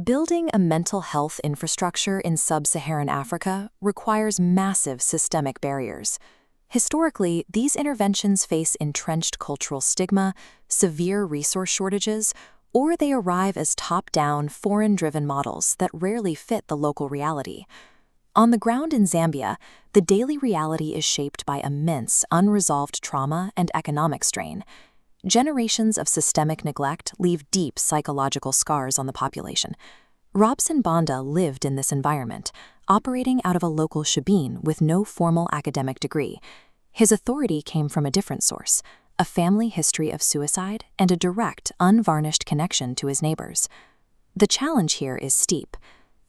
Building a mental health infrastructure in sub-Saharan Africa requires massive systemic barriers. Historically, these interventions face entrenched cultural stigma, severe resource shortages, or they arrive as top-down, foreign-driven models that rarely fit the local reality. On the ground in Zambia, the daily reality is shaped by immense, unresolved trauma and economic strain. Generations of systemic neglect leave deep psychological scars on the population. Rabson Banda lived in this environment, operating out of a local shebeen with no formal academic degree. His authority came from a different source, a family history of suicide and a direct, unvarnished connection to his neighbors. The challenge here is steep.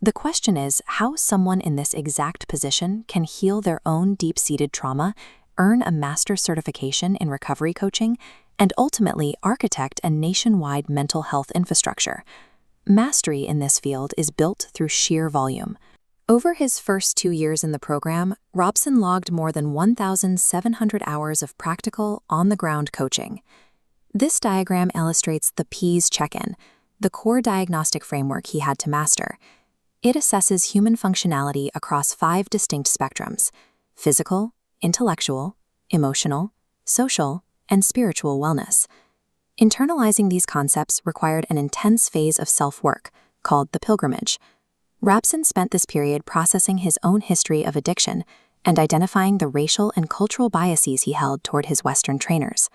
The question is how someone in this exact position can heal their own deep-seated trauma, earn a master's certification in recovery coaching, and ultimately architect a nationwide mental health infrastructure. Mastery in this field is built through sheer volume. Over his first 2 years in the program, Rabson logged more than 1,700 hours of practical, on-the-ground coaching. This diagram illustrates the PEAS check-in, the core diagnostic framework he had to master. It assesses human functionality across 5 distinct spectrums: physical, intellectual, emotional, social, and spiritual wellness. Internalizing these concepts required an intense phase of self-work, called the pilgrimage. Rabson spent this period processing his own history of addiction and identifying the racial and cultural biases he held toward his Western trainers.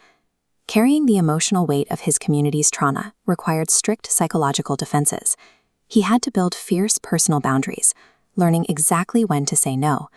Carrying the emotional weight of his community's trauma required strict psychological defenses. He had to build fierce personal boundaries, learning exactly when to say no,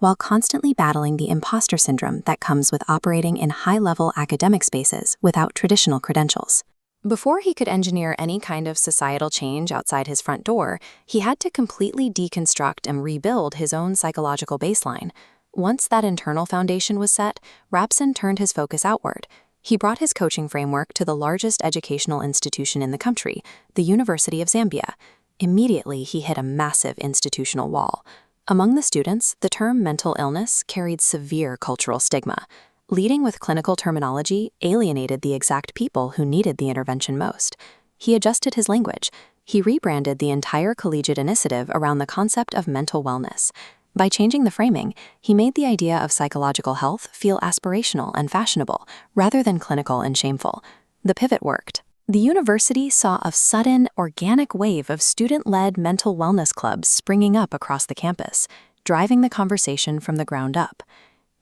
while constantly battling the imposter syndrome that comes with operating in high-level academic spaces without traditional credentials. Before he could engineer any kind of societal change outside his front door, he had to completely deconstruct and rebuild his own psychological baseline. Once that internal foundation was set, Rabson turned his focus outward. He brought his coaching framework to the largest educational institution in the country, the University of Zambia. Immediately, he hit a massive institutional wall. Among the students, the term mental illness carried severe cultural stigma. Leading with clinical terminology alienated the exact people who needed the intervention most. He adjusted his language. He rebranded the entire collegiate initiative around the concept of mental wellness. By changing the framing, he made the idea of psychological health feel aspirational and fashionable, rather than clinical and shameful. The pivot worked. The university saw a sudden, organic wave of student-led mental wellness clubs springing up across the campus, driving the conversation from the ground up.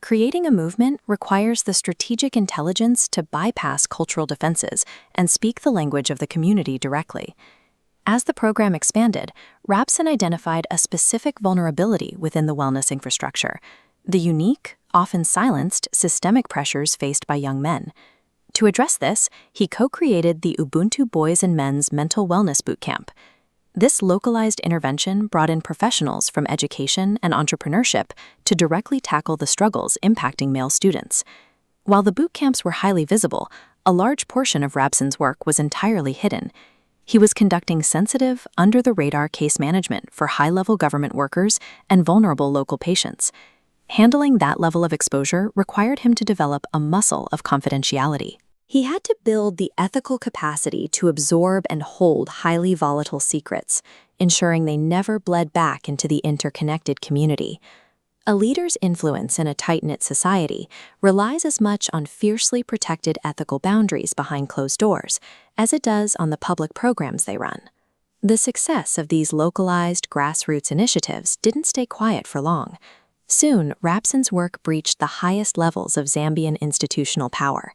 Creating a movement requires the strategic intelligence to bypass cultural defenses and speak the language of the community directly. As the program expanded, Rabson identified a specific vulnerability within the wellness infrastructure: the unique, often silenced, systemic pressures faced by young men. To address this, he co-created the Ubuntu Boys and Men's Mental Wellness Bootcamp. This localized intervention brought in professionals from education and entrepreneurship to directly tackle the struggles impacting male students. While the bootcamps were highly visible, a large portion of Rabson's work was entirely hidden. He was conducting sensitive, under-the-radar case management for high-level government workers and vulnerable local patients. Handling that level of exposure required him to develop a muscle of confidentiality. He had to build the ethical capacity to absorb and hold highly volatile secrets, ensuring they never bled back into the interconnected community. A leader's influence in a tight-knit society relies as much on fiercely protected ethical boundaries behind closed doors as it does on the public programs they run. The success of these localized, grassroots initiatives didn't stay quiet for long. Soon, Rabson's work breached the highest levels of Zambian institutional power.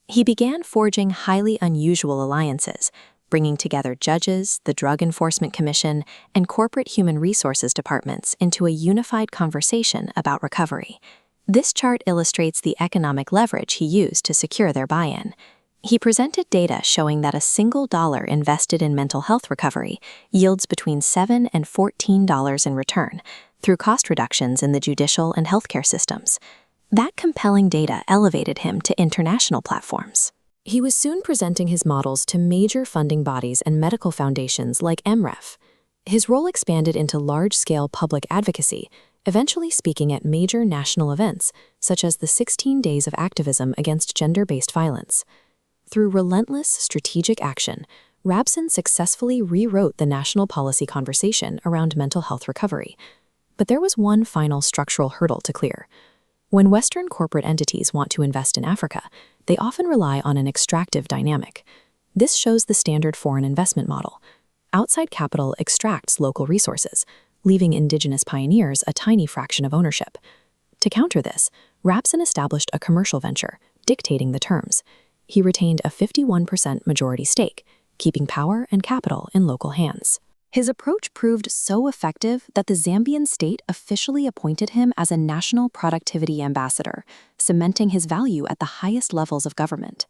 He began forging highly unusual alliances, bringing together judges, the Drug Enforcement Commission, and corporate human resources departments into a unified conversation about recovery. This chart illustrates the economic leverage he used to secure their buy-in. He presented data showing that a single dollar invested in mental health recovery yields between $7 and $14 in return, through cost reductions in the judicial and healthcare systems. That compelling data elevated him to international platforms. He was soon presenting his models to major funding bodies and medical foundations like MREF. His role expanded into large-scale public advocacy, eventually speaking at major national events, such as the 16 Days of Activism Against Gender-Based Violence. Through relentless strategic action, Rabson successfully rewrote the national policy conversation around mental health recovery. But there was one final structural hurdle to clear. When Western corporate entities want to invest in Africa, they often rely on an extractive dynamic. This shows the standard foreign investment model. Outside capital extracts local resources, leaving indigenous pioneers a tiny fraction of ownership. To counter this, Rabson established a commercial venture, dictating the terms. He retained a 51% majority stake, keeping power and capital in local hands. His approach proved so effective that the Zambian state officially appointed him as a national productivity ambassador, cementing his value at the highest levels of government.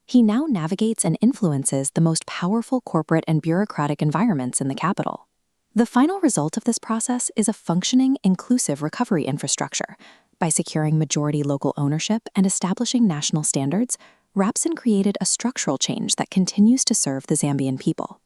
He now navigates and influences the most powerful corporate and bureaucratic environments in the capital. The final result of this process is a functioning, inclusive recovery infrastructure. By securing majority local ownership and establishing national standards, Rabson created a structural change that continues to serve the Zambian people.